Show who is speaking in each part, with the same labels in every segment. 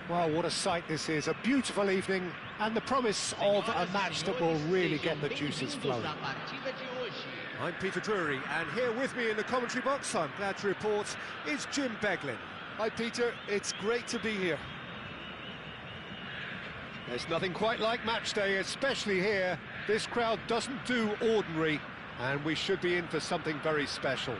Speaker 1: Well, what a sight this is, a beautiful evening, and the promise of a match that will really get the juices flowing.
Speaker 2: I'm Peter Drury, and here with me in the commentary box, I'm glad to report, is Jim Beglin.
Speaker 3: Hi Peter, it's great to be here.
Speaker 1: There's nothing quite like match day, especially here. This crowd doesn't do ordinary, and we should be in for something very special.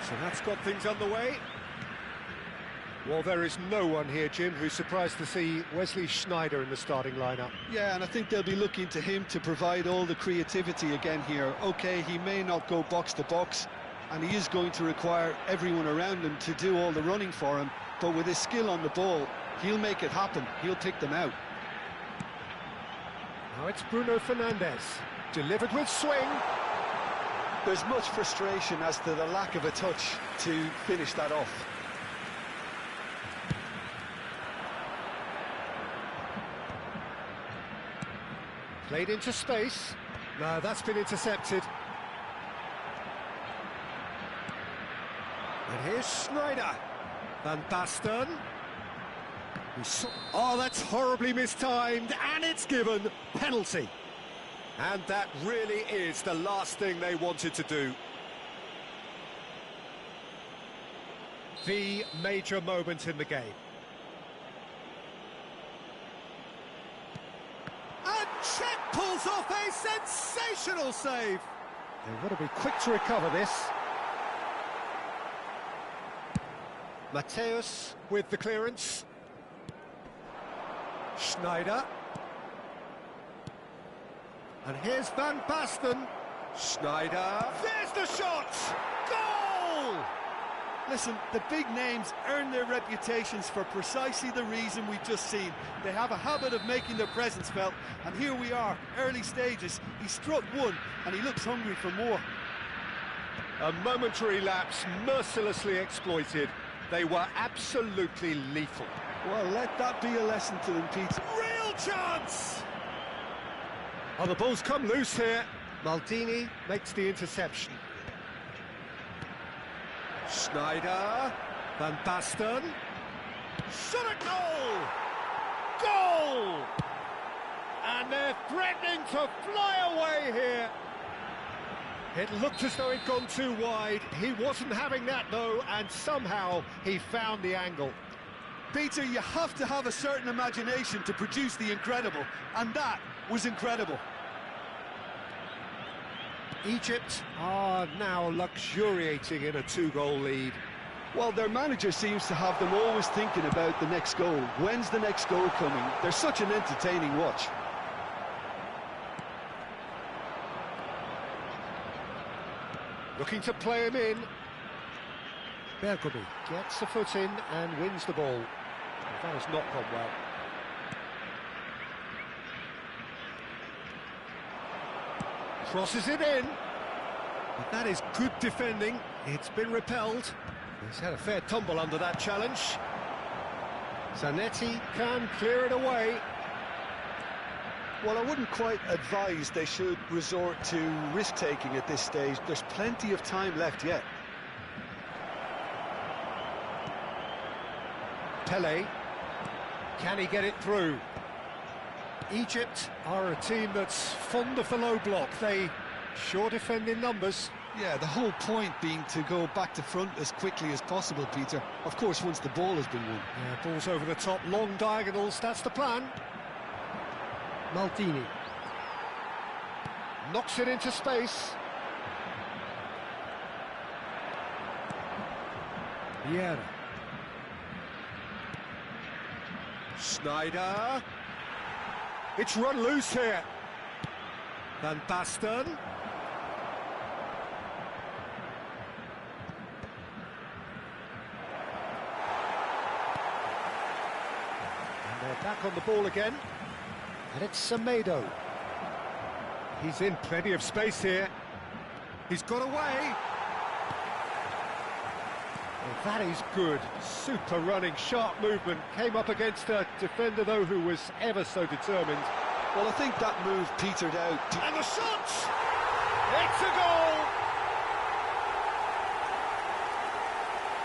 Speaker 2: So that's got things underway.
Speaker 1: Well, there is no one here, Jim, who's surprised to see Wesley Sneijder in the starting lineup.
Speaker 3: Yeah, and I think they'll be looking to him to provide all the creativity again here. OK, he may not go box to box, and he is going to require everyone around him to do all the running for him, but with his skill on the ball, he'll make it happen. He'll pick them out.
Speaker 1: Now it's Bruno Fernandes, delivered with swing.
Speaker 3: There's much frustration as to the lack of a touch to finish that off.
Speaker 1: Played into space. No, that's been intercepted.
Speaker 2: And here's Sneijder. Van Basten. Oh, that's horribly mistimed, and it's given penalty. And that really is the last thing they wanted to do.
Speaker 1: The major moment in the game.
Speaker 2: And Czech pulls off a sensational save.
Speaker 1: They've got to be quick to recover this.
Speaker 2: Mateus with the clearance. Sneijder. And here's Van Basten. Sneijder. There's the shot! Goal!
Speaker 3: Listen, the big names earn their reputations for precisely the reason we've just seen. They have a habit of making their presence felt, and here we are, early stages. He struck one, and he looks hungry for more.
Speaker 2: A momentary lapse mercilessly exploited. They were absolutely lethal.
Speaker 3: Well, let that be a lesson to them, Pete.
Speaker 2: Real chance!
Speaker 1: Oh, the ball's come loose here. Maldini makes the interception.
Speaker 2: Sneijder, Van Basten, shot a goal! Goal! And they're threatening to fly away here.
Speaker 1: It looked as though he'd gone too wide. He wasn't having that, though, and somehow he found the angle.
Speaker 3: Peter, you have to have a certain imagination to produce the incredible, and that was incredible.
Speaker 1: Egypt are now luxuriating in a two-goal lead.
Speaker 3: Well, their manager seems to have them always thinking about the next goal. When's the next goal coming? They're such an entertaining watch.
Speaker 1: Looking to play him in. Bergomi gets the foot in and wins the ball. That has not gone well. Crosses it in.
Speaker 2: But that is good defending. It's been repelled.
Speaker 1: He's had a fair tumble under that challenge. Zanetti can clear it away.
Speaker 3: Well, I wouldn't quite advise they should resort to risk-taking at this stage. There's plenty of time left yet.
Speaker 1: Pele. Can he get it through? Egypt are a team that's fond of the low block. They sure defend in numbers.
Speaker 3: Yeah, the whole point being to go back to front as quickly as possible, Peter. Of course, once the ball has been won.
Speaker 1: Yeah, ball's over the top, long diagonals, that's the plan. Maldini. Knocks it into space. Vieira.
Speaker 2: Sneijder. It's run loose here. Van Basten.
Speaker 1: Back on the ball again. And it's Semedo. He's in plenty of space here. He's got away. Well, that is good. Super running, sharp movement. Came up against a defender, though, who was ever so determined.
Speaker 3: Well, I think that move petered out.
Speaker 1: And the shot! It's a goal!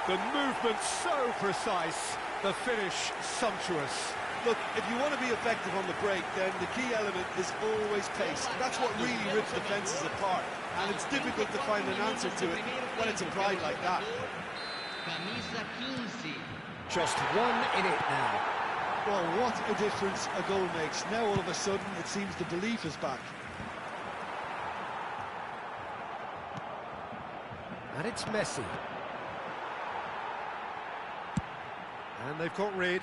Speaker 1: The movement so precise, the finish sumptuous.
Speaker 3: Look, if you want to be effective on the break, then the key element is always pace. That's what really rips defences apart. And it's difficult to find an answer to it when it's applied like that.
Speaker 1: Just one in it now.
Speaker 3: Well, what a difference a goal makes. Now all of a sudden it seems the belief is back.
Speaker 1: And it's Messi. And they've got rid.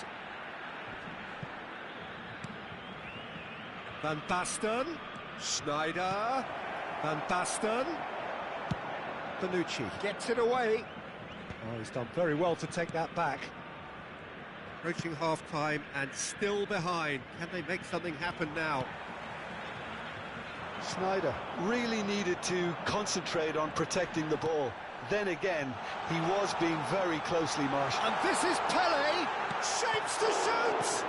Speaker 1: Van Basten. Schneider. Van Basten. Bonucci gets it away. Oh, he's done very well to take that back. Approaching half-time and still behind. Can they make something happen now?
Speaker 3: Schneider really needed to concentrate on protecting the ball. Then again, he was being very closely marked.
Speaker 1: And this is Pele, shapes to shoot!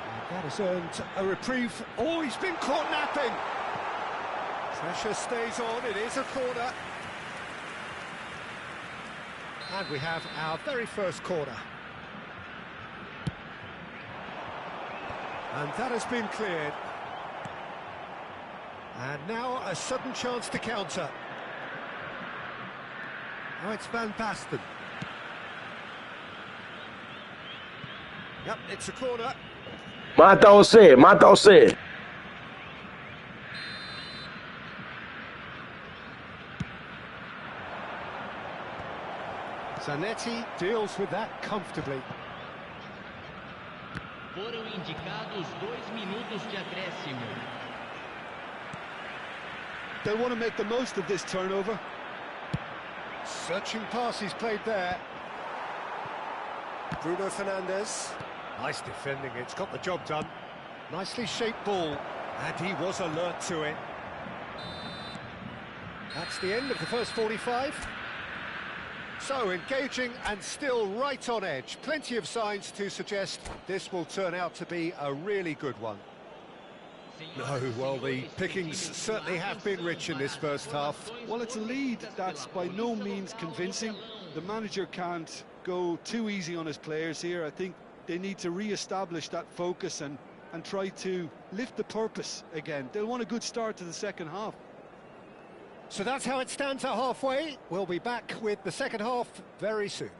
Speaker 1: And that has earned a reprieve. Oh, he's been caught napping. Pressure stays on, it is a corner. And we have our very first corner. And that has been cleared. And now a sudden chance to counter. Oh, it's Van Basten. Yep, it's a corner.
Speaker 4: Mata você.
Speaker 1: Zanetti deals with that comfortably.
Speaker 5: Foram indicados 2 minutos de acréscimo.
Speaker 3: They want to make the most of this turnover.
Speaker 1: Searching pass he's played there. Bruno Fernandes. Nice defending, it's got the job done. Nicely shaped ball, and he was alert to it. That's the end of the first 45. So engaging and still right on edge. Plenty of signs to suggest this will turn out to be a really good one. No, well, the pickings certainly have been rich in this first half.
Speaker 3: Well, it's a lead that's by no means convincing. The manager can't go too easy on his players here. I think they need to re-establish that focus and try to lift the purpose again. They'll want a good start to the second half.
Speaker 1: So that's how it stands at halfway. We'll be back with the second half very soon.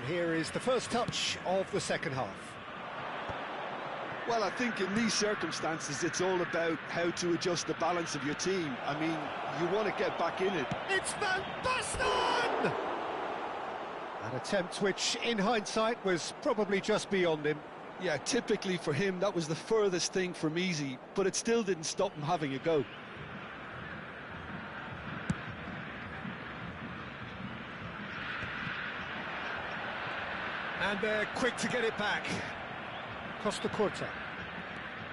Speaker 1: Here is the first touch of the second half.
Speaker 3: Well, I think in these circumstances, it's all about how to adjust the balance of your team. I mean, you want to get back in it.
Speaker 1: It's Van Basten! An attempt which, in hindsight, was probably just beyond him.
Speaker 3: Yeah, typically for him, that was the furthest thing from easy, but it still didn't stop him having a go.
Speaker 1: And they're quick to get it back. Costa Curta.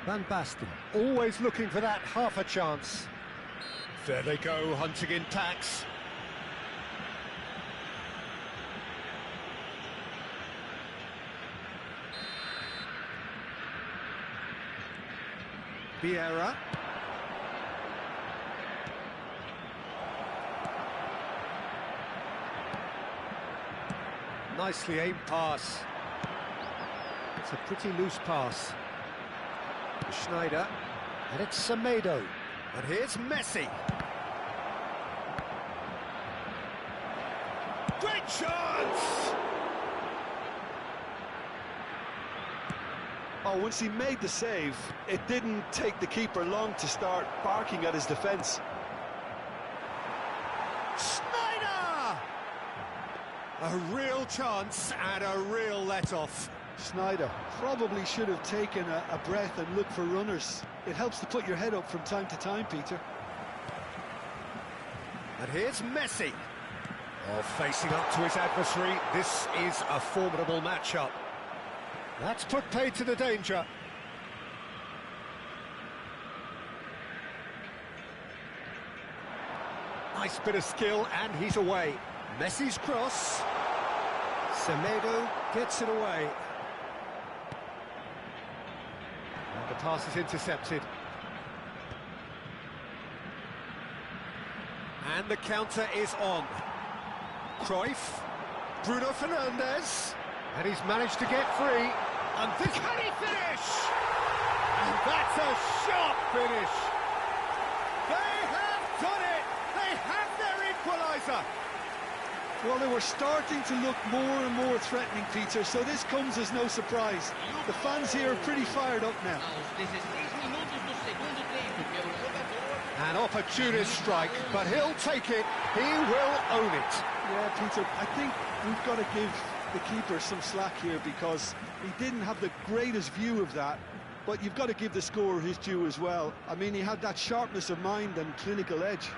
Speaker 1: Van Basten, always looking for that half a chance. There they go, hunting in packs. Vieira. Nicely aimed pass. It's a pretty loose pass. Schneider, and it's Semedo. And here's Messi.
Speaker 2: chance!
Speaker 3: Oh, once he made the save, it didn't take the keeper long to start barking at his defence.
Speaker 2: Snyder! A real chance and a real let-off.
Speaker 3: Snyder probably should have taken a breath and looked for runners. It helps to put your head up from time to time, Peter.
Speaker 2: And here's Messi. Oh, facing up to his adversary, this is a formidable matchup.
Speaker 1: That's put paid to the danger.
Speaker 2: Nice bit of skill, and he's away. Messi's cross. Semedo gets it away.
Speaker 1: And the pass is intercepted.
Speaker 2: And the counter is on. Cruyff. Bruno Fernandes.
Speaker 1: And he's managed to get free.
Speaker 2: And this... Can he finish? And that's a sharp finish. They have done it. They have their equaliser.
Speaker 3: Well, they were starting to look more and more threatening, Peter, so this comes as no surprise. The fans here are pretty fired up now.
Speaker 1: An opportunist strike, but he'll take it. He will own it.
Speaker 3: Yeah, Peter, I think we've got to give the keeper some slack here because he didn't have the greatest view of that, but you've got to give the scorer his due as well. I mean, he had that sharpness of mind and clinical edge.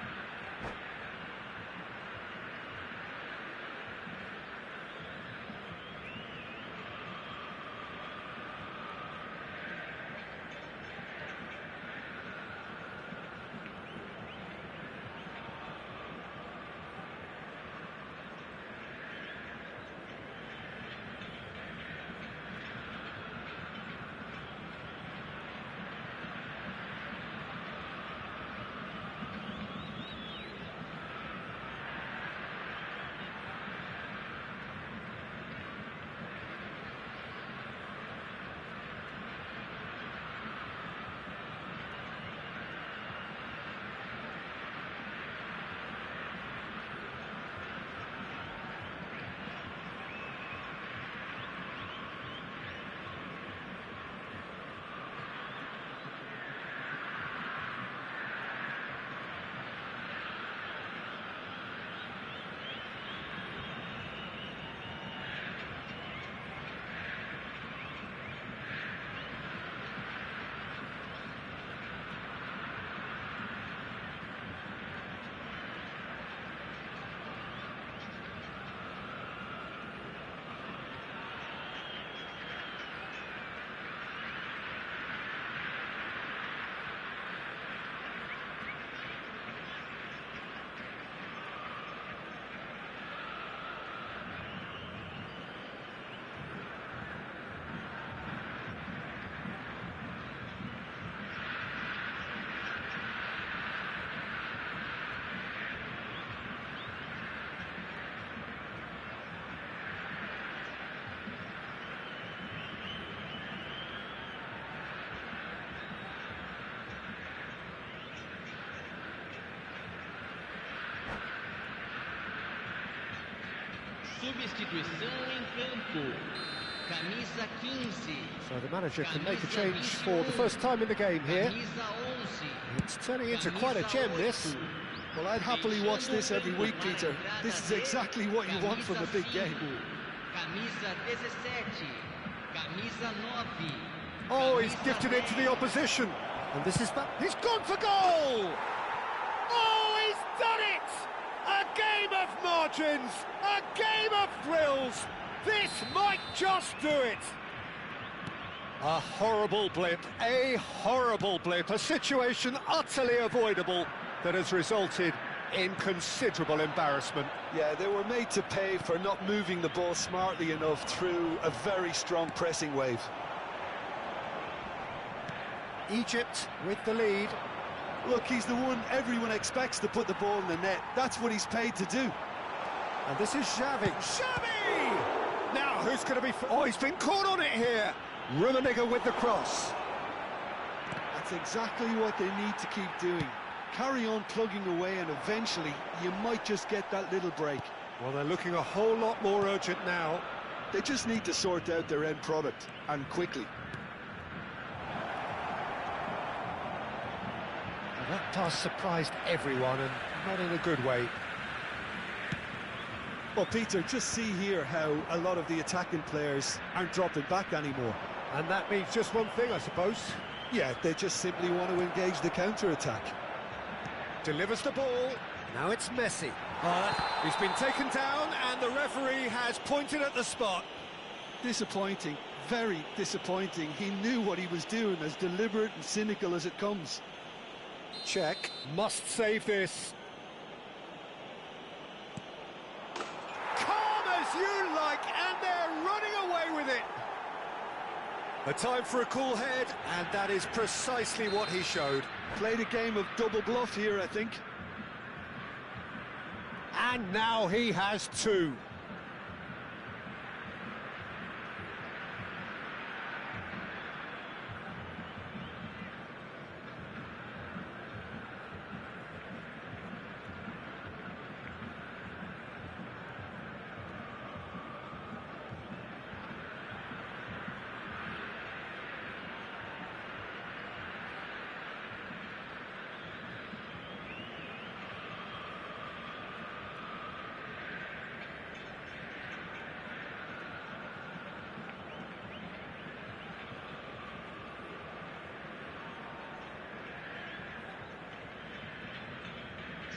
Speaker 5: Substituição em campo. Camisa 15.
Speaker 1: So the manager can make a change for the first time in the game here.
Speaker 5: Camisa 11.
Speaker 1: It's turning into quite a gem, this.
Speaker 3: Well, I'd happily watch this every week, Peter. This is exactly what you want from a big game.
Speaker 5: Camisa 17. Camisa 9.
Speaker 1: Oh, he's gifted it to the opposition. And this is...
Speaker 2: He's gone for goal! Oh, he's done it! A game of margins, a game of thrills. This might just do it.
Speaker 1: A horrible blip, a situation utterly avoidable that has resulted in considerable embarrassment.
Speaker 3: Yeah, they were made to pay for not moving the ball smartly enough through a very strong pressing wave.
Speaker 1: Egypt with the lead.
Speaker 3: Look, he's the one everyone expects to put the ball in the net. That's what he's paid to do.
Speaker 1: And this is Xavi.
Speaker 2: Xavi! Now, who's going to be...
Speaker 1: Oh, he's been caught on it here. Rummenigge with the cross.
Speaker 3: That's exactly what they need to keep doing. Carry on plugging away and eventually you might just get that little break.
Speaker 1: Well, they're looking a whole lot more urgent now.
Speaker 3: They just need to sort out their end product, and quickly.
Speaker 1: Well, that pass surprised everyone, and not in a good way.
Speaker 3: Well, Peter, just see here how a lot of the attacking players aren't dropping back anymore.
Speaker 1: And that means just one thing, I suppose.
Speaker 3: Yeah, they just simply want to engage the counter-attack.
Speaker 1: Delivers the ball. Now it's Messi. He's been taken down, and the referee has pointed at the spot.
Speaker 3: Disappointing, very disappointing. He knew what he was doing, as deliberate and cynical as it comes.
Speaker 1: Check. Must save this. Calm as you like, and they're running away with it. A time for a cool head, and that is precisely what he showed.
Speaker 3: Played a game of double bluff here, I think.
Speaker 1: And now he has two.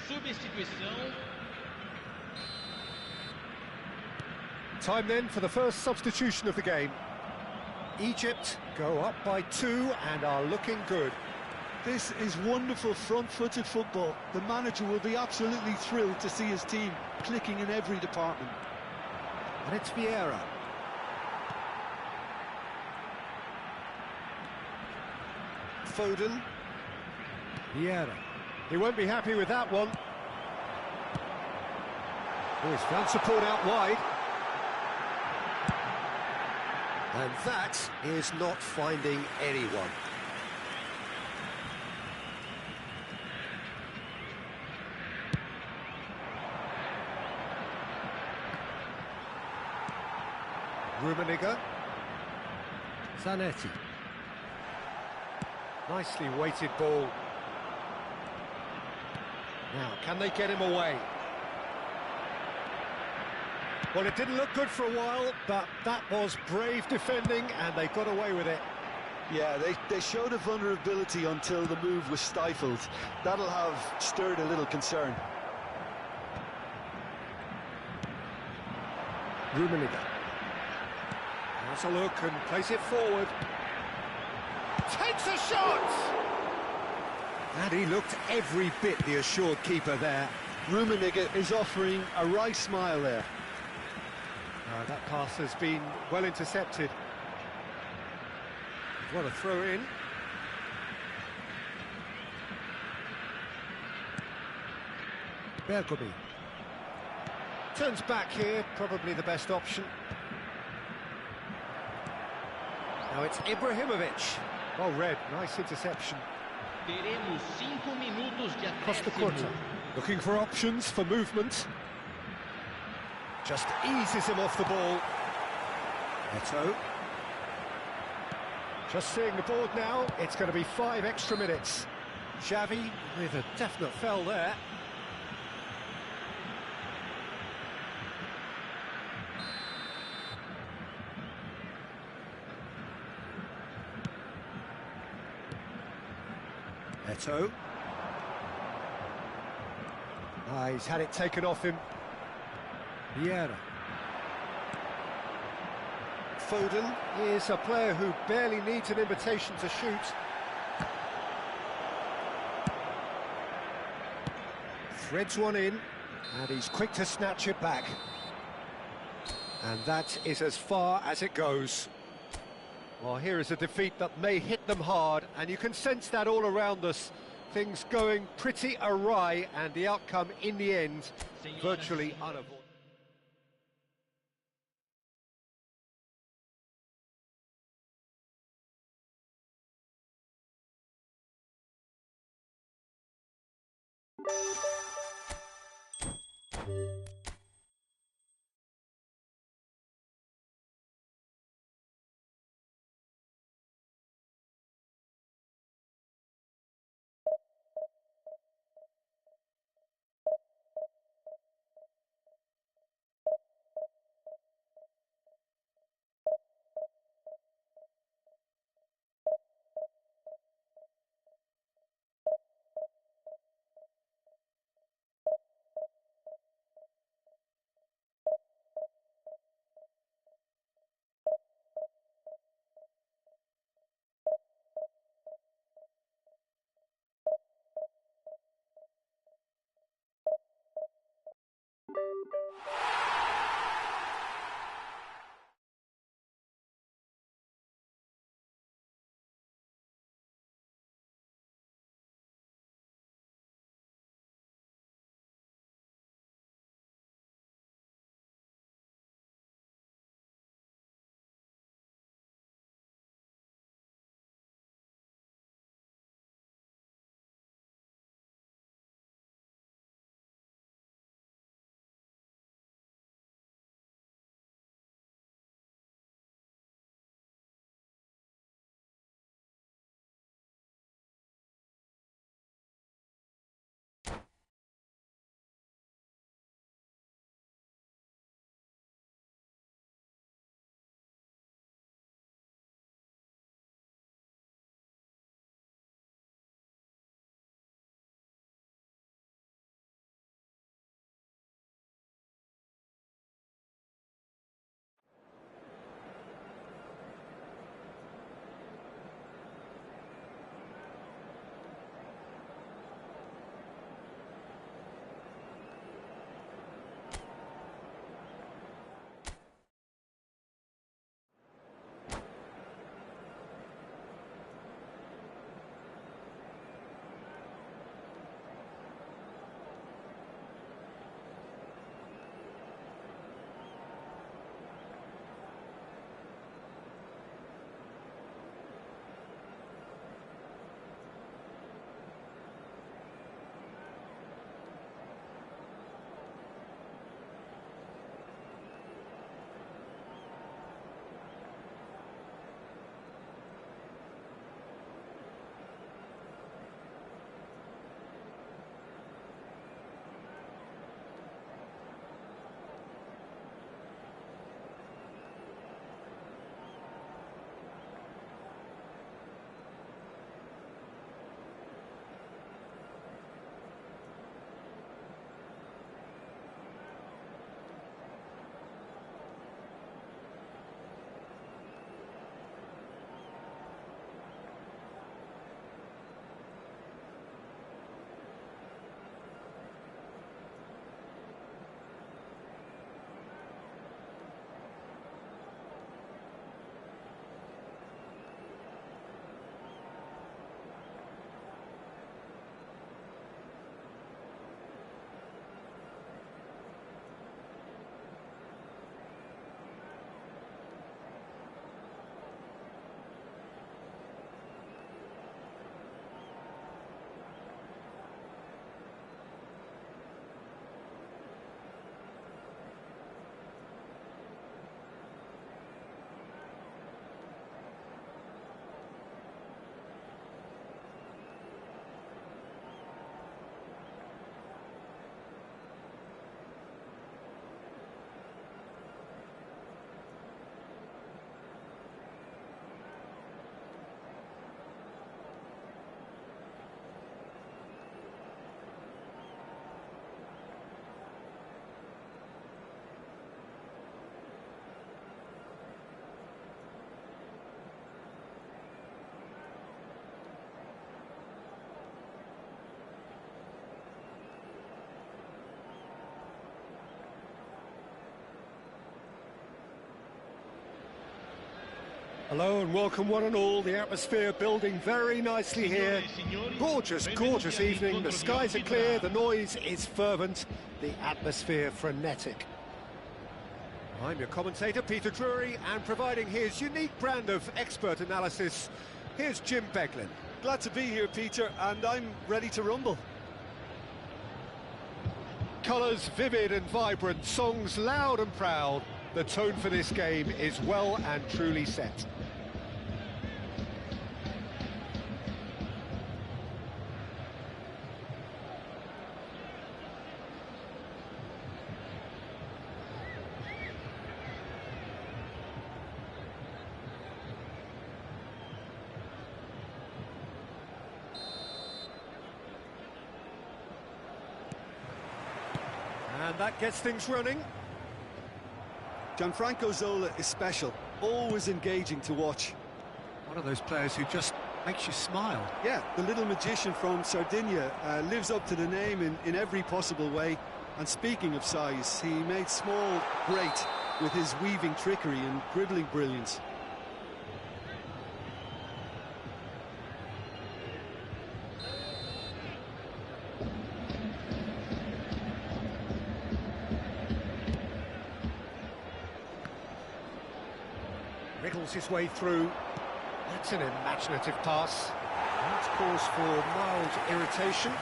Speaker 5: Substituição.
Speaker 1: Time then for the first substitution of the game. Egypt go up by 2 and are looking good.
Speaker 3: This is wonderful front-footed football. The manager will be absolutely thrilled to see his team clicking in every department.
Speaker 1: And it's Vieira. Foden. Vieira. He won't be happy with that one. Oh, he's found support out wide. And that is not finding anyone. Rummenigge. Zanetti. Nicely weighted ball. Now, can they get him away? Well, it didn't look good for a while, but that was brave defending, and they got away with it.
Speaker 3: Yeah, they showed a vulnerability until the move was stifled. That'll have stirred a little concern.
Speaker 1: Rummenigge. Has a look and plays it forward. Takes a shot! And he looked every bit the assured keeper there.
Speaker 3: Rummenigge is offering a wry smile there.
Speaker 1: That pass has been well intercepted. What a throw in. Bergomi. Turns back here, probably the best option. Now it's Ibrahimovic. Well read, nice interception.
Speaker 5: Teremos 5 minutos de
Speaker 1: Costa
Speaker 5: acréscimo.
Speaker 1: Curta. Looking for options for movement. Just eases him off the ball. Neto. Just seeing the board now, it's going to be 5 extra minutes. Xavi with a definite foul there. Neto. He's had it taken off him. Vieira. Foden is a player who barely needs an invitation to shoot. Threads one in, and he's quick to snatch it back. And that is as far as it goes. Well, here is a defeat that may hit them hard, and you can sense that all around us. Things going pretty awry, and the outcome in the end virtually unavoidable. Hello and welcome one and all. The atmosphere building very nicely here. Gorgeous, gorgeous evening. The skies are clear, the noise is fervent, the atmosphere frenetic. I'm your commentator, Peter Drury, and providing his unique brand of expert analysis, here's Jim Beglin.
Speaker 3: Glad to be here, Peter, and I'm ready to rumble.
Speaker 1: Colours vivid and vibrant, songs loud and proud. The tone for this game is well and truly set. And that gets things running.
Speaker 3: Gianfranco Zola is special, always engaging to watch.
Speaker 1: One of those players who just makes you smile.
Speaker 3: Yeah, the little magician from Sardinia lives up to the name in every possible way. And speaking of size, he made small great with his weaving trickery and dribbling brilliance.
Speaker 1: Wriggles his way through. That's an imaginative pass. That's cause for mild irritation.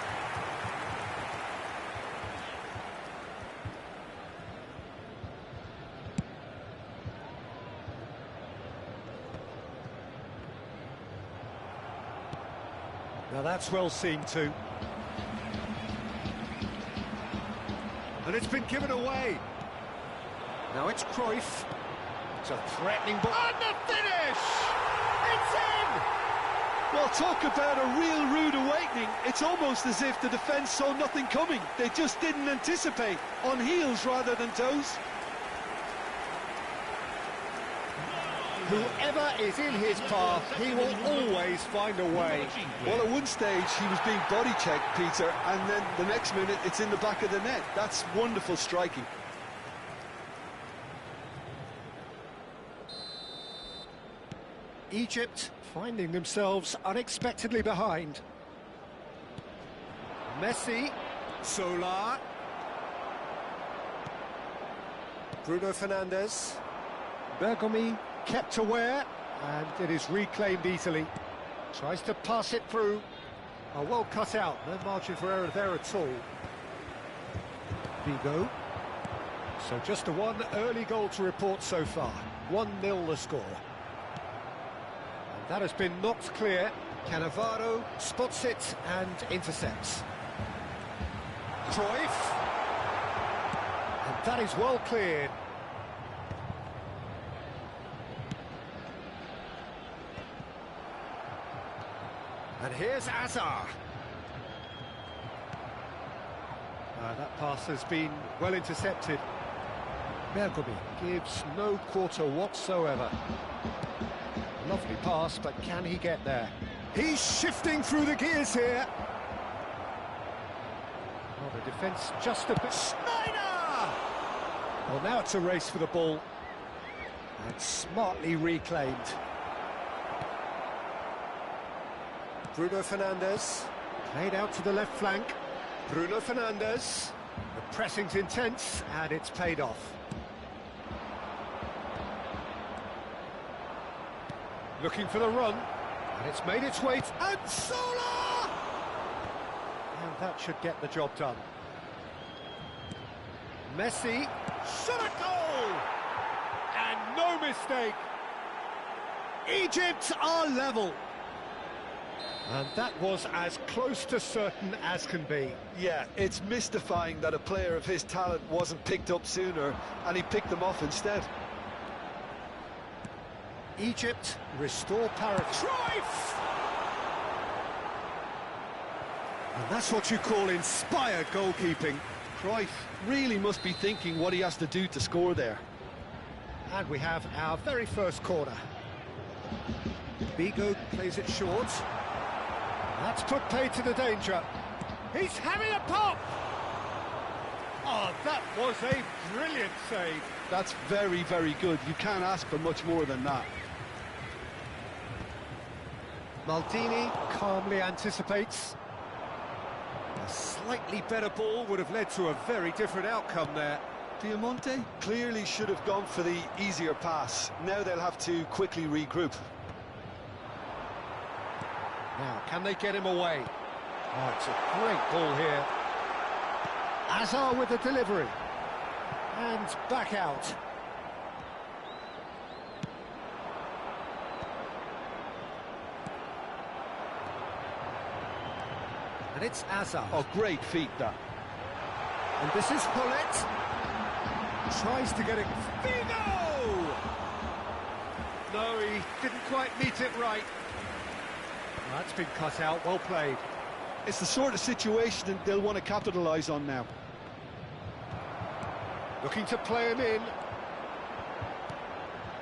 Speaker 1: Now that's well seen too. And it's been given away. Now it's Cruyff. It's a threatening ball. And the finish! It's in!
Speaker 3: Well, talk about a real rude awakening. It's almost as if the defence saw nothing coming. They just didn't anticipate. On heels rather than toes.
Speaker 1: Whoever is in his path, he will always find a way.
Speaker 3: Well, at one stage, he was being body-checked, Peter, and then the next minute, it's in the back of the net. That's wonderful striking.
Speaker 1: Egypt finding themselves unexpectedly behind. Messi, Solar, Bruno Fernandes, Bergomi kept aware, and it is reclaimed easily. Tries to pass it through. Oh, well cut out, no margin for error there at all. Vigo. So just a one early goal to report so far. 1-0 the score. That has been knocked clear. Cannavaro spots it and intercepts. Cruyff. And that is well cleared. And here's Azar. That pass has been well intercepted. Bergomi gives no quarter whatsoever. Lovely pass, but can he get there? He's shifting through the gears here. Oh, the defence just a bit... Schneider! Well, now it's a race for the ball. And smartly reclaimed. Bruno Fernandes. Played out to the left flank. Bruno Fernandes. The pressing's intense, and it's paid off. Looking for the run, and it's made its way, and Sola! And that should get the job done. Messi, shot a goal! And no mistake! Egypt are level! And that was as close to certain as can be.
Speaker 3: Yeah, it's mystifying that a player of his talent wasn't picked up sooner, and he picked them off instead.
Speaker 1: Egypt restore parity. Cruyff! And that's what you call inspired goalkeeping.
Speaker 3: Cruyff really must be thinking what he has to do to score there.
Speaker 1: And we have our very first corner. Vigo plays it short. That's put paid to the danger. He's having a pop! Oh, that was a brilliant save.
Speaker 3: That's very, very good. You can't ask for much more than that.
Speaker 1: Maldini calmly anticipates. A slightly better ball would have led to a very different outcome there.
Speaker 3: Diamante clearly should have gone for the easier pass. Now they'll have to quickly regroup.
Speaker 1: Now, can they get him away? Oh, it's a great ball here. Azar with the delivery. And back out. And it's Azar.
Speaker 3: Oh, great feat, that.
Speaker 1: And this is Paulette. Tries to get it. Figo! No, he didn't quite meet it right. That's been cut out, well played.
Speaker 3: It's the sort of situation that they'll want to capitalise on now.
Speaker 1: Looking to play him in.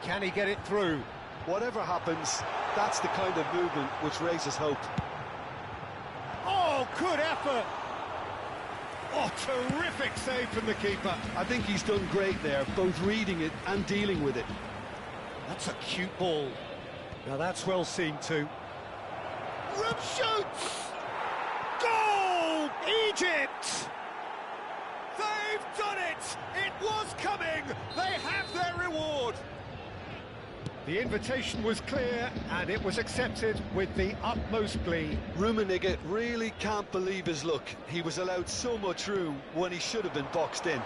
Speaker 1: Can he get it through?
Speaker 3: Whatever happens, that's the kind of movement which raises hope.
Speaker 1: Oh, good effort! Oh, terrific save from the keeper.
Speaker 3: I think he's done great there, both reading it and dealing with it.
Speaker 1: That's a cute ball. Now that's well seen too. Room shoots! Goal! Egypt! They've done it! It was coming! They have their reward! The invitation was clear and it was accepted with the utmost glee.
Speaker 3: Rummenigge really can't believe his luck. He was allowed so much room when he should have been boxed in.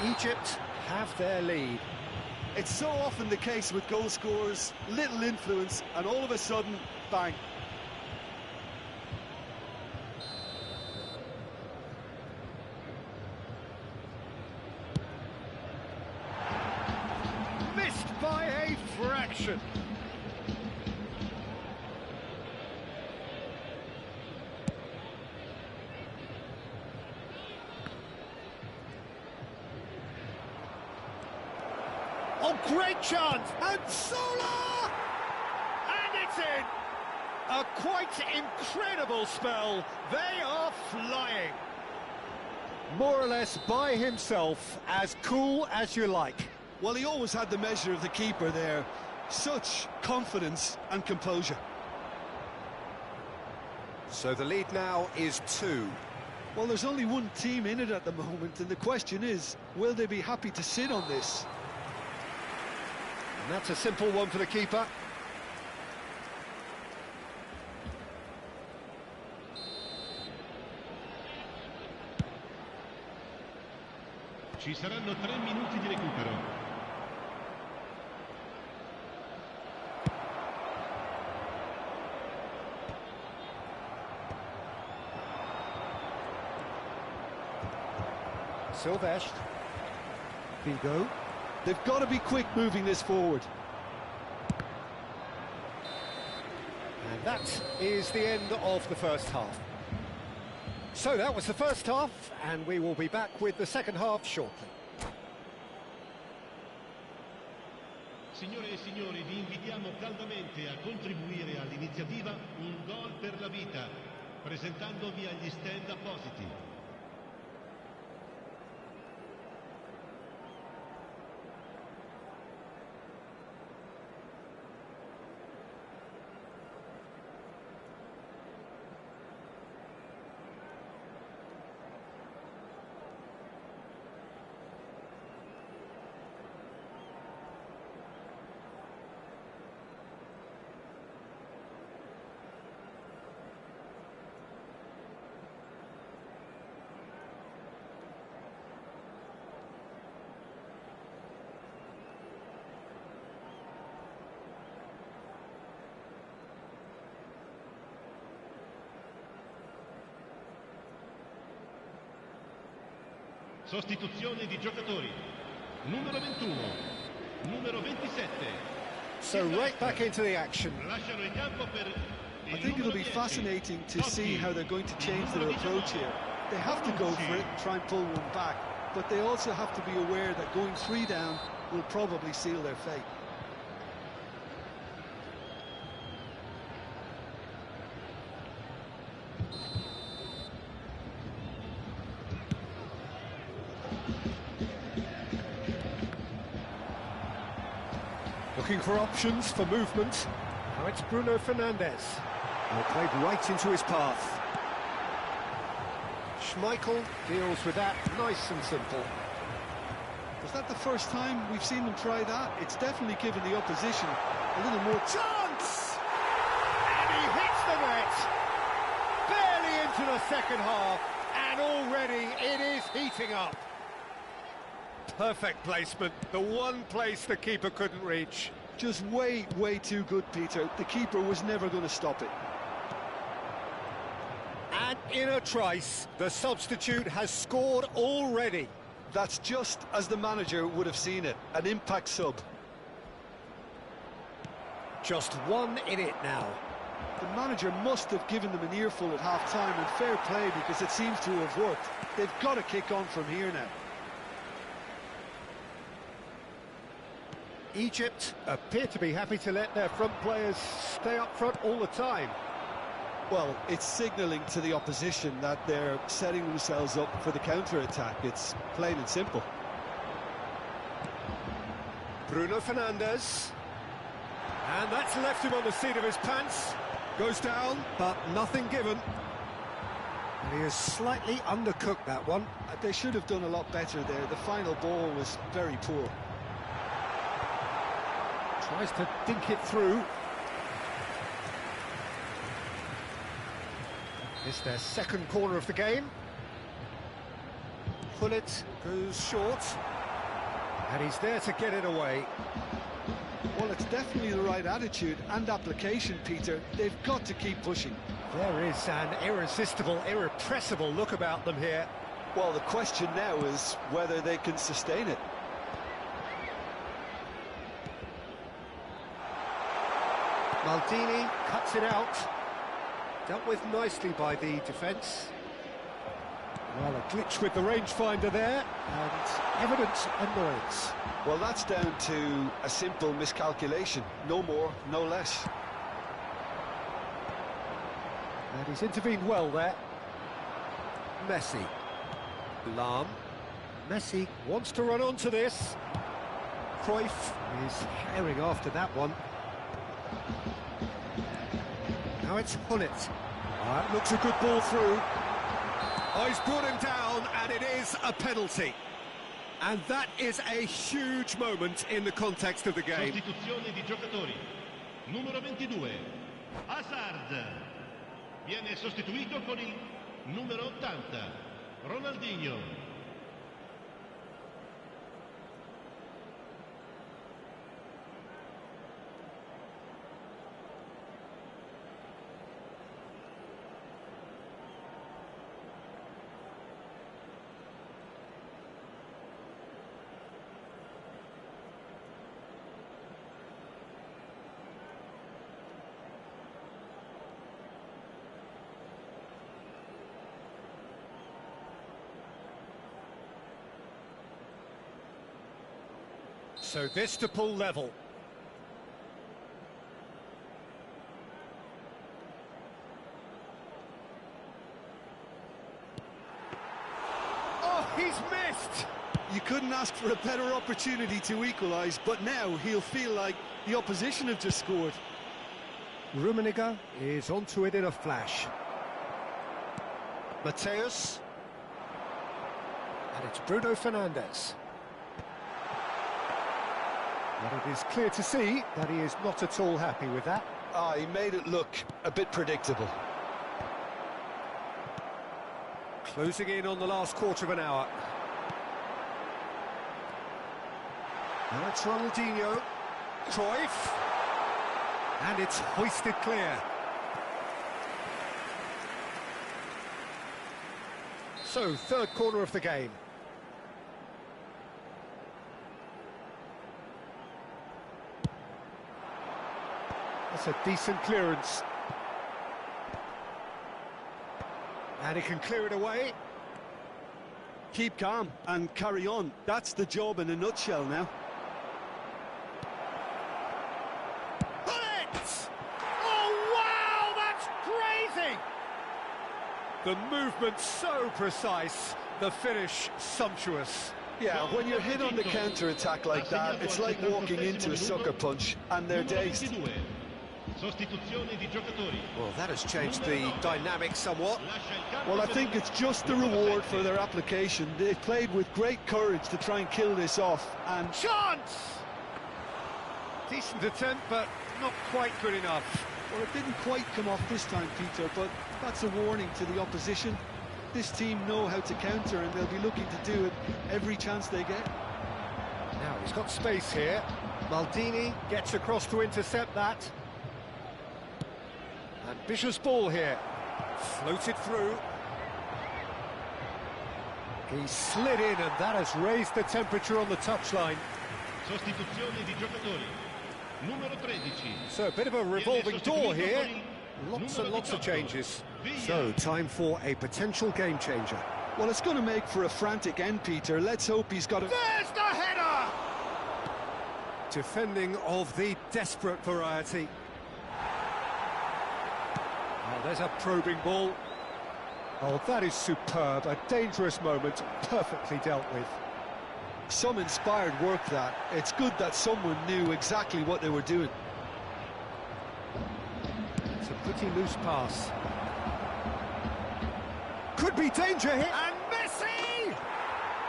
Speaker 1: Egypt have their lead.
Speaker 3: It's so often the case with goal scorers, little influence, and all of a sudden, bang.
Speaker 1: Missed by a fraction. Oh, great chance! And Sola! And it's in! A quite incredible spell. They are flying. More or less by himself, as cool as you like.
Speaker 3: Well, he always had the measure of the keeper there. Such confidence and composure.
Speaker 1: So the lead now is 2.
Speaker 3: Well, there's only one team in it at the moment, and the question is, will they be happy to sit on this?
Speaker 1: And that's a simple one for the keeper.
Speaker 6: Ci saranno 3 minuti di recupero.
Speaker 1: Silvestre. Figo.
Speaker 3: They've got to be quick moving this forward.
Speaker 1: And that is the end of the first half. So that was the first half, and we will be back with the second half shortly.
Speaker 6: Signore e signori, vi invitiamo caldamente a contribuire all'iniziativa Un Gol per la Vita, presentandovi agli stand appositi. Sostituzione di giocatori. Numero 21, numero 27.
Speaker 1: So right back into the action.
Speaker 6: Lasciano il campo per
Speaker 3: I think it'll be fascinating to see how they're going to change their approach here. They have to go for it and try and pull one back, but they also have to be aware that going 3 down will probably seal their fate.
Speaker 1: Looking for options for movement. Now it's Bruno Fernandes. Well, played right into his path. Schmeichel deals with that nice and simple.
Speaker 3: Was that the first time we've seen them try that? It's definitely given the opposition a little more
Speaker 1: Chance! And he hits the net! Barely into the second half, and already it is heating up. Perfect placement, the one place the keeper couldn't reach.
Speaker 3: Just way too good, Peter. The keeper was never going to stop it.
Speaker 1: And in a trice, the substitute has scored already.
Speaker 3: That's just as the manager would have seen it, an impact sub.
Speaker 1: Just one in it now.
Speaker 3: The manager must have given them an earful at half-time, and fair play because it seems to have worked. They've got to kick on from here now.
Speaker 1: Egypt appear to be happy to let their front players stay up front all the time.
Speaker 3: Well, it's signalling to the opposition that they're setting themselves up for the counter-attack. It's plain and simple.
Speaker 1: Bruno Fernandes. And that's left him on the seat of his pants. Goes down, but nothing given. And he has slightly undercooked that one.
Speaker 3: They should have done a lot better there. The final ball was very poor.
Speaker 1: Tries to dink it through. It's their second corner of the game. Gullit goes short. And he's there to get it away.
Speaker 3: Well, it's definitely the right attitude and application, Peter. They've got to keep pushing.
Speaker 1: There is an irresistible, irrepressible look about them here.
Speaker 3: Well, the question now is whether they can sustain it.
Speaker 1: Maldini cuts it out. Dealt with nicely by the defence. Well, a glitch with the rangefinder there, and evident annoyance.
Speaker 3: Well, that's down to a simple miscalculation. No more, no less.
Speaker 1: And he's intervened well there. Messi. Lahm. Messi wants to run onto this. Cruyff is herring after that one. Now it's Gullit. It looks a good ball through. Oh, he's brought him down, and it is a penalty. And that is a huge moment in the context of the game.
Speaker 6: Sostituzione di giocatori. Numero 22, Hazard. Viene sostituito con il numero 80, Ronaldinho.
Speaker 1: So this to pull level. Oh, he's missed!
Speaker 3: You couldn't ask for a better opportunity to equalise, but now he'll feel like the opposition have just scored.
Speaker 1: Rummenigge is onto it in a flash. Mateus. And it's Bruno Fernandes. But it is clear to see that he is not at all happy with that.
Speaker 3: He made it look a bit predictable.
Speaker 1: Closing in on the last quarter of an hour. Now it's Ronaldinho. Cruyff. And it's hoisted clear. So, third corner of the game. That's a decent clearance. And he can clear it away.
Speaker 3: Keep calm and carry on. That's the job in a nutshell now.
Speaker 1: Bullets! Oh, wow, that's crazy! The movement so precise, the finish sumptuous.
Speaker 3: Yeah, when you're hit on the counter-attack like that, it's like walking into a sucker punch, and they're dazed.
Speaker 6: Sostituzione di giocatori.
Speaker 1: Well, that has changed the dynamic somewhat.
Speaker 6: Lascia il campo
Speaker 3: Well, I
Speaker 6: per
Speaker 3: think
Speaker 6: il
Speaker 3: it's just the
Speaker 6: numero
Speaker 3: reward
Speaker 6: 7.
Speaker 3: for their application. They played with great courage to try and kill this off, and
Speaker 2: Chance!
Speaker 1: Decent attempt, but not quite good enough.
Speaker 3: well, it didn't quite come off this time, Peter, but that's a warning to the opposition. This team know how to counter, and they'll be looking to do it every chance they get.
Speaker 1: Now, he's got space here. Maldini gets across to intercept that. Ambitious ball here. Floated through. He slid in, and that has raised the temperature on the touchline.
Speaker 6: Sostituzione di giocatori. Numero 13.
Speaker 1: So, a bit of a revolving door here. Lots and lots of changes. So, time for a potential game changer.
Speaker 3: Well, it's going to make for a frantic end, Peter. Let's hope he's got a...
Speaker 2: There's the header!
Speaker 1: Defending of the desperate variety. Oh, there's a probing ball. Oh, that is superb. A dangerous moment, perfectly dealt with.
Speaker 3: Some inspired work, that. It's good that someone knew exactly what they were doing.
Speaker 1: It's a pretty loose pass. Could be danger here.
Speaker 2: And Messi!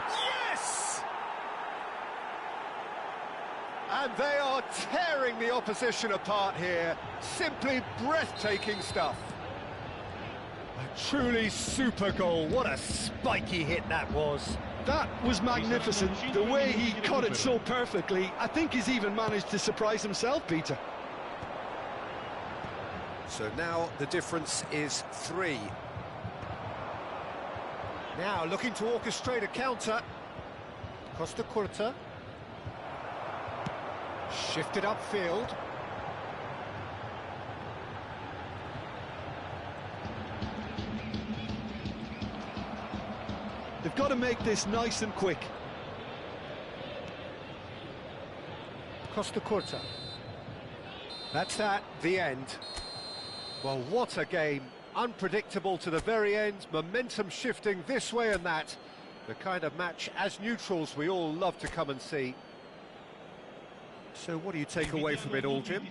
Speaker 2: Yes!
Speaker 1: And they are tearing the opposition apart here. Simply breathtaking stuff. A truly super goal. What a spiky hit that was.
Speaker 3: That was magnificent. The way he cut it so perfectly, I think he's even managed to surprise himself, Peter.
Speaker 1: So now the difference is 3. Now looking to orchestrate a counter. Costa Curta. Shifted upfield.
Speaker 3: They've got to make this nice and quick.
Speaker 1: Costa Curta. That's at the end. Well, what a game. Unpredictable to the very end, momentum shifting this way and that. The kind of match, as neutrals, we all love to come and see. So what do you take away from it all, Jim?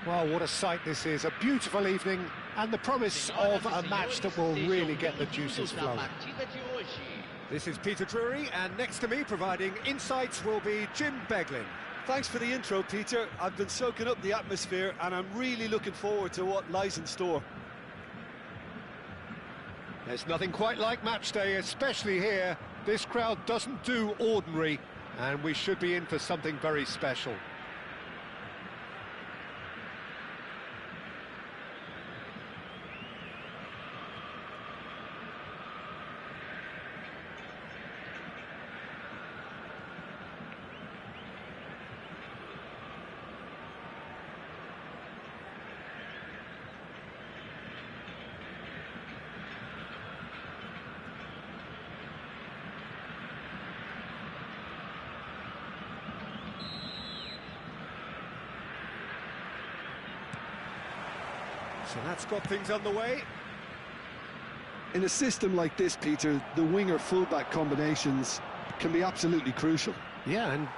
Speaker 1: Well, what a sight this is, a beautiful evening, and the promise of a match that will really get the juices flowing. This is Peter Drury, and next to me, providing insights, will be Jim Beglin.
Speaker 3: Thanks for the intro, Peter. I've been soaking up the atmosphere, and I'm really looking forward to what lies in store.
Speaker 1: There's nothing quite like match day, especially here. This crowd doesn't do ordinary, and we should be in for something very special. So that's got things underway.
Speaker 3: In a system like this, Peter, the winger-fullback combinations can be absolutely crucial.
Speaker 1: Yeah, and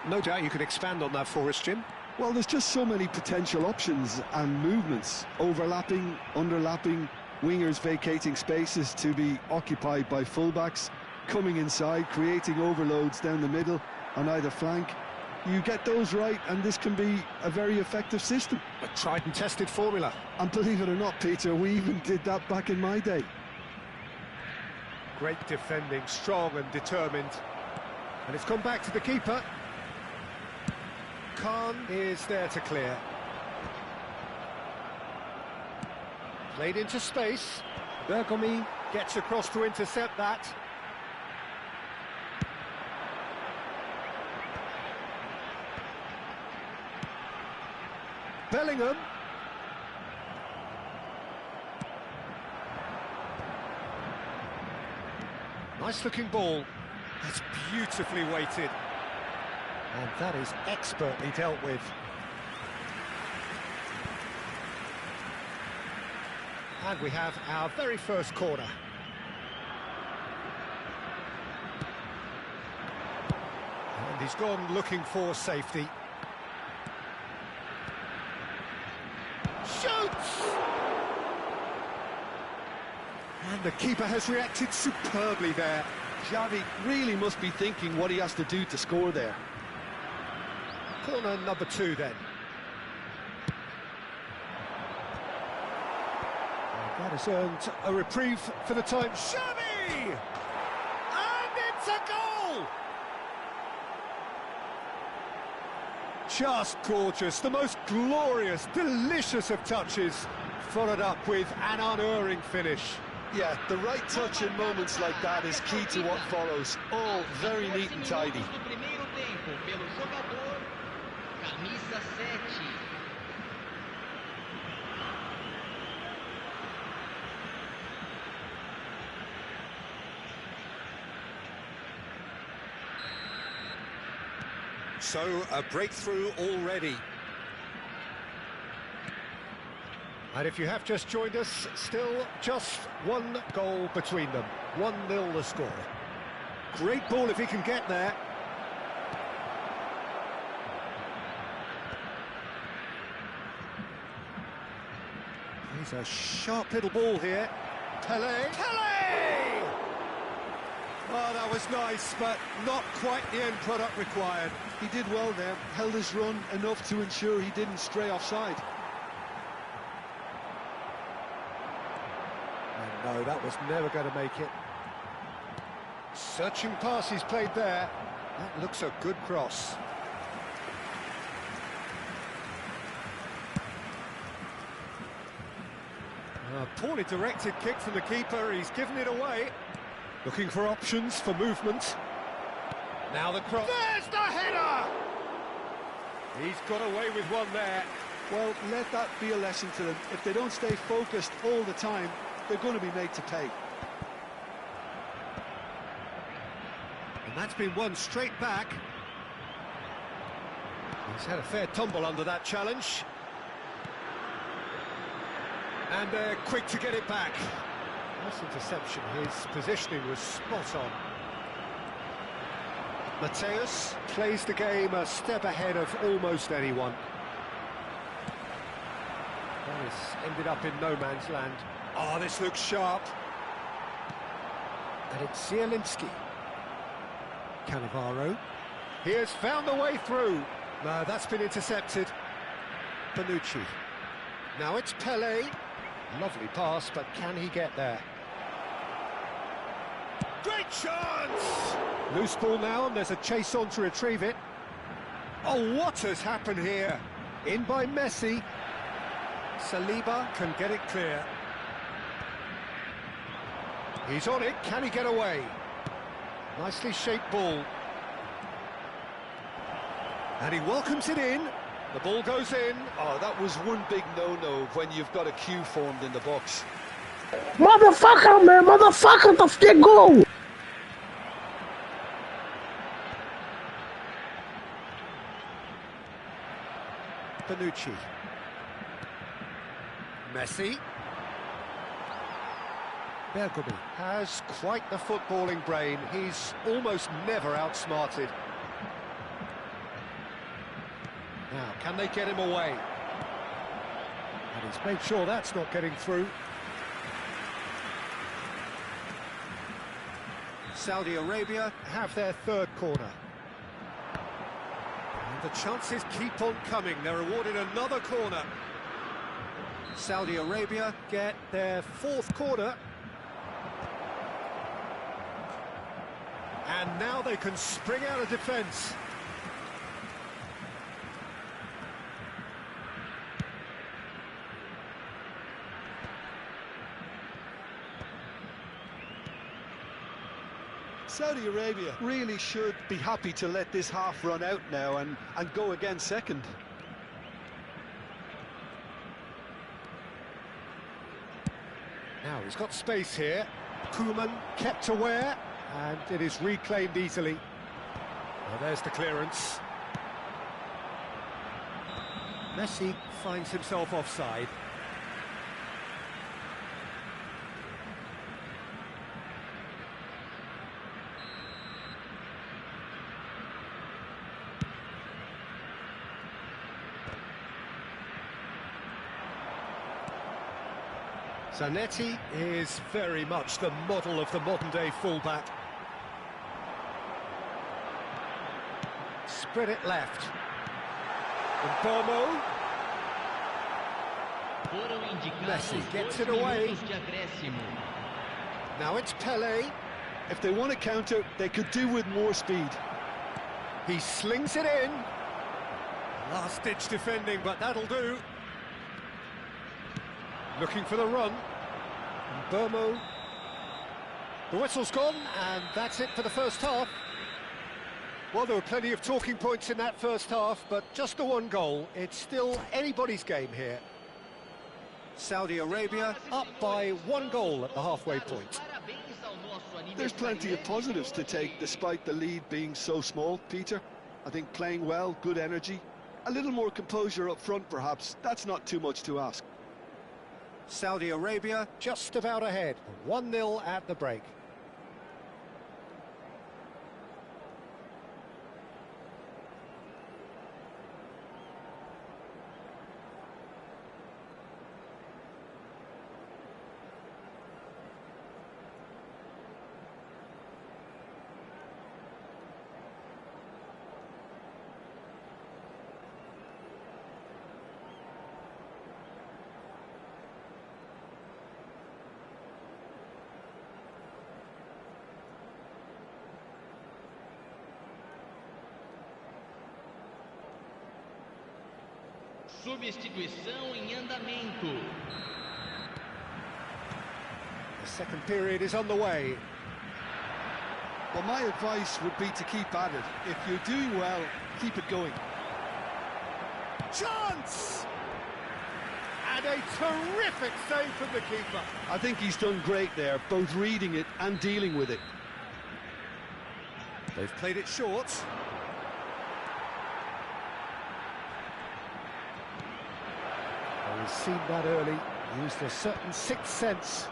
Speaker 1: no doubt you can expand on that for us, Jim.
Speaker 3: Well, there's just so many potential options and movements, overlapping, underlapping, wingers vacating spaces to be occupied by fullbacks, coming inside, creating overloads down the middle on either flank. You get those right, and this can be a very effective system.
Speaker 1: A tried and tested formula.
Speaker 3: And believe it or not, Peter, we even did that back in my day.
Speaker 1: Great defending, strong and determined. And it's gone back to the keeper. Khan is there to clear. Played into space. Bergomi gets across to intercept that. Bellingham. Nice looking ball. That's beautifully weighted. And that is expertly dealt with. And we have our very first corner. And he's gone looking for safety. Shoots! And the keeper has reacted superbly there.
Speaker 3: Xavi really must be thinking what he has to do to score there.
Speaker 1: Corner number 2 then. And that has earned a reprieve for the time. Xavi! And it's a goal! Just gorgeous, the most glorious, delicious of touches, followed up with an unerring finish.
Speaker 3: Yeah, the right touch in moments like that is key to what follows. All very neat and tidy.
Speaker 1: So, a breakthrough already. And if you have just joined us, still just one goal between them. 1-0 the score. Great ball if he can get there. He's a sharp little ball here. Pele! Pele! Oh, that was nice, but not quite the end product required.
Speaker 3: He did well there, held his run enough to ensure he didn't stray offside.
Speaker 1: And no, that was never going to make it. Searching pass he's played there. That looks a good cross. A poorly directed kick from the keeper, he's given it away. Looking for options for movement. Now the cross. There's the header! He's got away with one there.
Speaker 3: Well, let that be a lesson to them. If they don't stay focused all the time, they're going to be made to pay.
Speaker 1: And that's been won straight back. He's had a fair tumble under that challenge. And they're quick to get it back. Nice interception, his positioning was spot on. Mateus plays the game a step ahead of almost anyone. Well, it's ended up in no man's land. Oh, this looks sharp. And it's Zielinski. Cannavaro. He has found the way through. No, that's been intercepted. Bonucci. Now it's Pele. Lovely pass, but can he get there? Great chance! Loose ball now, and there's a chase on to retrieve it. Oh, what has happened here? In by Messi. Saliba can get it clear. He's on it, can he get away? Nicely shaped ball. And he welcomes it in. The ball goes in.
Speaker 3: Oh, that was one big no-no when you've got a queue formed in the box.
Speaker 4: Motherfucker, man, motherfucker, the fuck go!
Speaker 1: Bonucci. Messi. Bergomi has quite the footballing brain. He's almost never outsmarted. Now, can they get him away? And he's made sure that's not getting through. Saudi Arabia have their third corner. And the chances keep on coming. They're awarded another corner. Saudi Arabia get their fourth corner. And now they can spring out of defence.
Speaker 3: Saudi Arabia really should be happy to let this half run out now and go again second.
Speaker 1: Now he's got space here. Koeman kept aware, and it is reclaimed easily. Well, there's the clearance. Messi finds himself offside. Zanetti is very much the model of the modern-day fullback. Spread it left. Bomo. Messi gets it away. Now it's Pele.
Speaker 3: If they want to counter, they could do with more speed.
Speaker 1: He slings it in. Last-ditch defending, but that'll do. Looking for the run. Bomo. The whistle's gone, and that's it for the first half. Well, there were plenty of talking points in that first half, but just the one goal. It's still anybody's game here. Saudi Arabia up by 1 goal at the halfway point.
Speaker 3: There's plenty of positives to take despite the lead being so small, Peter. I think playing well, good energy, a little more composure up front perhaps. That's not too much to ask.
Speaker 1: Saudi Arabia just about ahead, 1-0 at the break.
Speaker 5: Substituição em andamento.
Speaker 1: The second period is on the way.
Speaker 3: Well, my advice would be to keep at it. If you're doing well, keep it going.
Speaker 1: Chance! And a terrific save from the keeper.
Speaker 3: I think he's done great there, both reading it and dealing with it.
Speaker 1: They've played it short. Well, he's seen that early, used a certain sixth sense.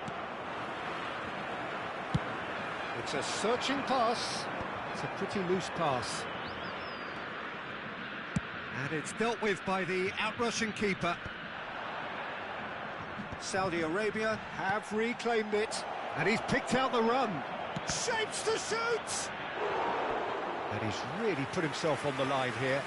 Speaker 1: It's a searching pass. It's a pretty loose pass. And it's dealt with by the out-rushing keeper. Saudi Arabia have reclaimed it, and he's picked out the run. Shapes to shoot! And he's really put himself on the line here.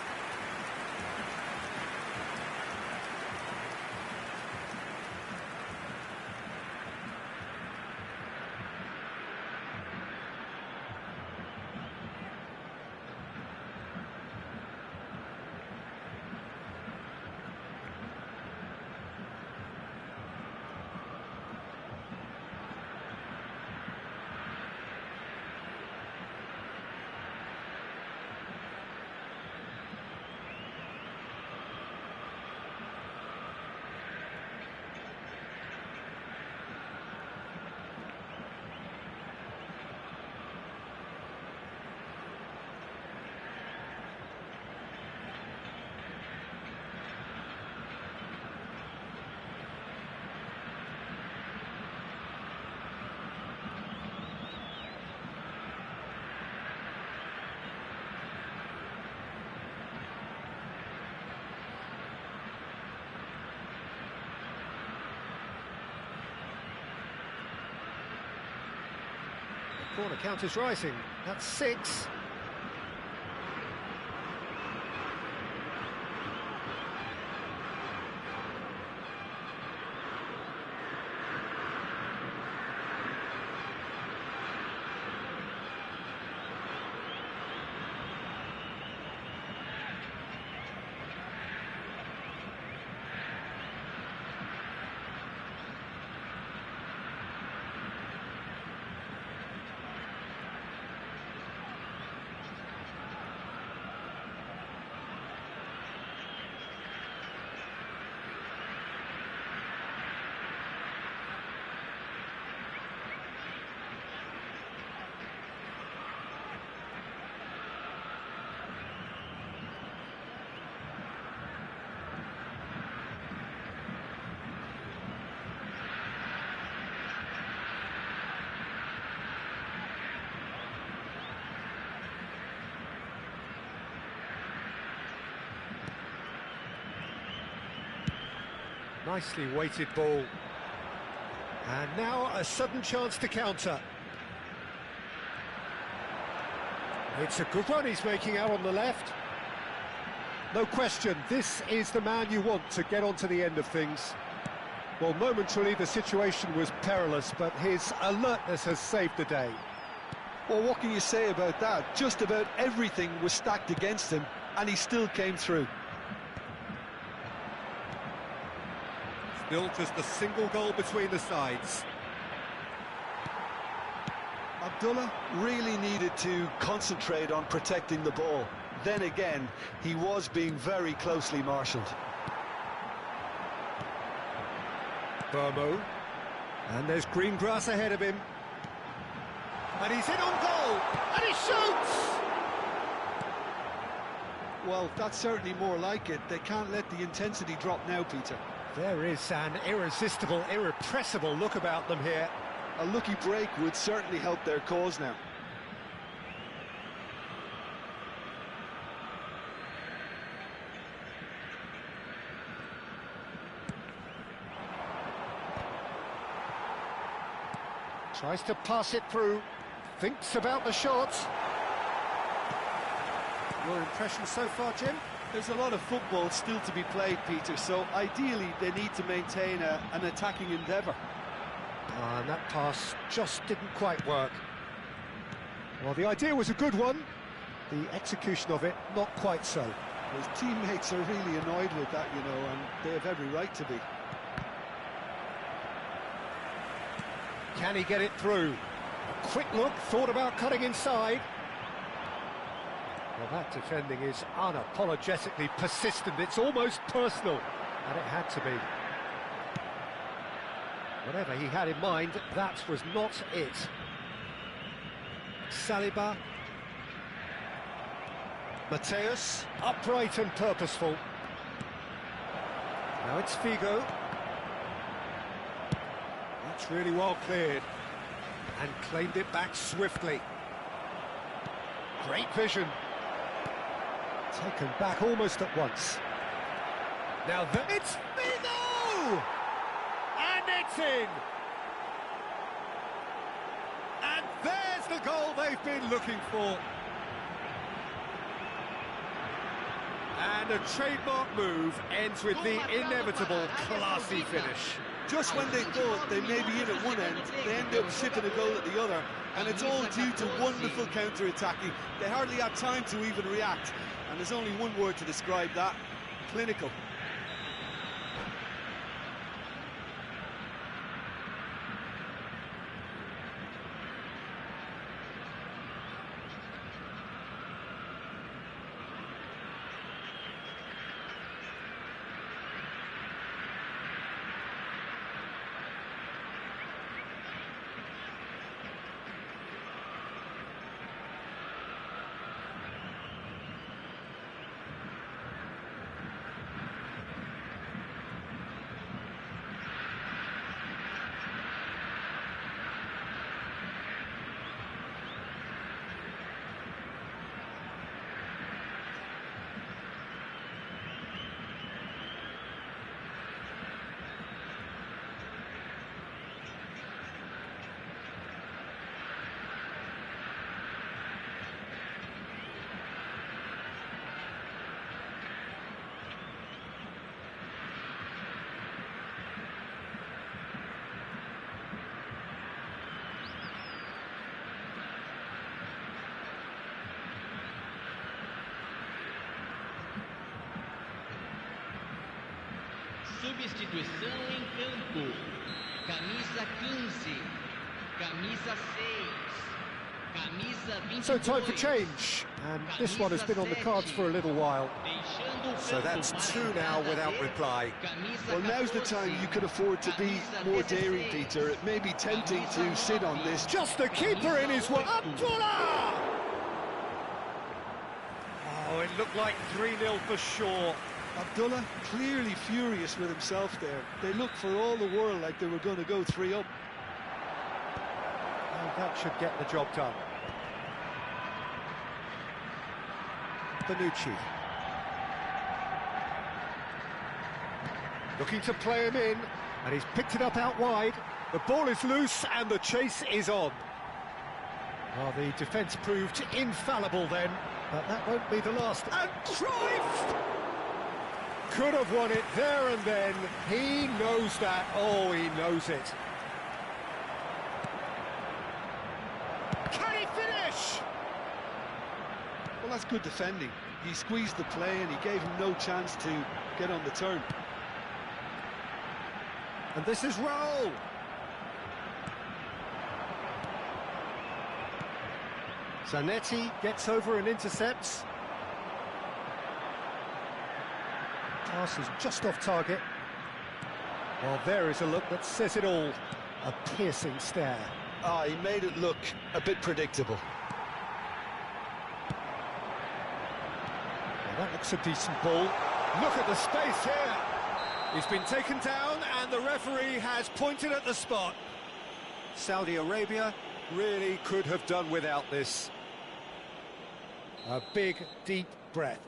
Speaker 1: Corner count is rising. That's 6. Nicely weighted ball. And now a sudden chance to counter. It's a good run he's making out on the left. No question, this is the man you want to get onto the end of things. Well, momentarily the situation was perilous, but his alertness has saved the day.
Speaker 3: Well, what can you say about that? Just about everything was stacked against him, and he still came through.
Speaker 1: Still just a single goal between the sides.
Speaker 3: Abdullah really needed to concentrate on protecting the ball. Then again, he was being very closely marshalled.
Speaker 1: Burmo. And there's green grass ahead of him. And he's in on goal! And he shoots!
Speaker 3: Well, that's certainly more like it. They can't let the intensity drop now, Peter.
Speaker 1: There is an irresistible, irrepressible look about them here.
Speaker 3: A lucky break would certainly help their cause now.
Speaker 1: Tries to pass it through, thinks about the shot. Your impression so far, Jim?
Speaker 3: There's a lot of football still to be played, Peter, so ideally they need to maintain an attacking endeavour.
Speaker 1: And that pass just didn't quite work. Well, the idea was a good one, the execution of it not quite so.
Speaker 3: His teammates are really annoyed with that, you know, and they have every right to be.
Speaker 1: Can he get it through? A quick look, thought about cutting inside. Well, that defending is unapologetically persistent. It's almost personal, and it had to be. Whatever he had in mind, that was not it. Saliba. Mateus, upright and purposeful. Now it's Figo. That's really well cleared. And claimed it back swiftly. Great vision. Taken back almost at once. Now it's Figo!
Speaker 2: And it's in! And there's the goal they've been looking for. And a trademark move ends with the inevitable classy finish.
Speaker 3: Just when they thought they may be in at one end, they end up shipping a goal at the other, and it's all due to wonderful counter-attacking. They hardly had time to even react, and there's only one word to describe that: clinical.
Speaker 5: Substituição em campo. Camisa 15. Camisa 6. Camisa 22.
Speaker 1: So time for change, and this one has been on the cards for a little while.
Speaker 2: So that's two now without reply.
Speaker 3: Well, now's the time you can afford to be more daring, Peter. It may be tempting to sit on this.
Speaker 2: Just the keeper in his way. Abdullah! Oh, it looked like 3-0 for sure.
Speaker 3: Abdullah clearly furious with himself there. They looked for all the world like they were going to go 3 up.
Speaker 1: And that should get the job done. Bonucci. Looking to play him in, and he's picked it up out wide. The ball is loose, and the chase is on. Well, the defence proved infallible then, but that won't be the last.
Speaker 2: And Cruyff! Could have won it there and then. He knows that. Oh, he knows it. Can he finish?
Speaker 3: Well, that's good defending. He squeezed the play and he gave him no chance to get on the turn.
Speaker 2: And this is Raul.
Speaker 1: Zanetti gets over and intercepts. Pass is just off target. Well, there is a look that says it all. A piercing stare.
Speaker 3: Ah, he made it look a bit predictable.
Speaker 1: Well, that looks a decent ball.
Speaker 2: Look at the space here. He's been taken down and the referee has pointed at the spot. Saudi Arabia really could have done without this. A big, deep breath.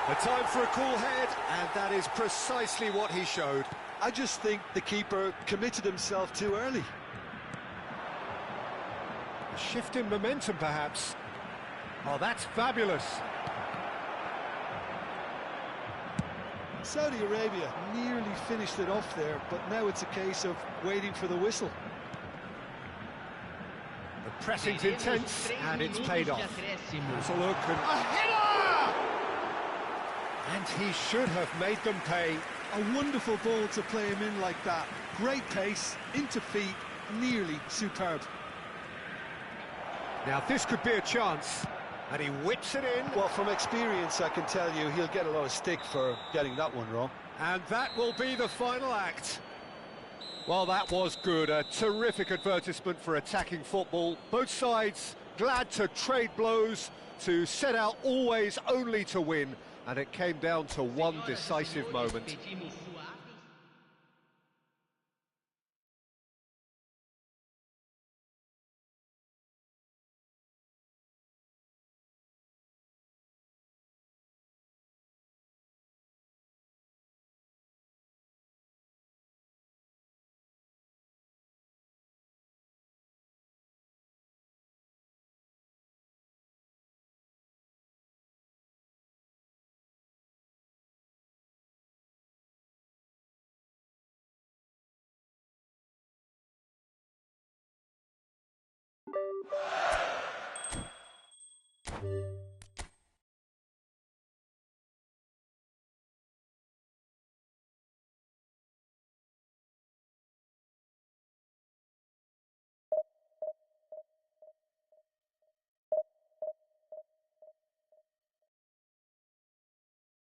Speaker 2: A time for a cool head, and that is precisely what he showed.
Speaker 3: I just think the keeper committed himself too early.
Speaker 1: A shift in momentum, perhaps. Oh, that's fabulous.
Speaker 3: Saudi Arabia nearly finished it off there, but now it's a case of waiting for the whistle.
Speaker 1: The pressing's intense, and it's paid off.
Speaker 2: There's a look, and a header! And he should have made them pay.
Speaker 3: A wonderful ball to play him in like that. Great pace, into feet, nearly superb.
Speaker 1: Now this could be a chance,
Speaker 2: And he whips it in.
Speaker 3: Well, from experience, I can tell you he'll get a lot of stick for getting that one wrong.
Speaker 2: And that will be the final act. Well, that was good. A terrific advertisement for attacking football. Both sides glad to trade blows, to set out always only to win. And it came down to one decisive moment.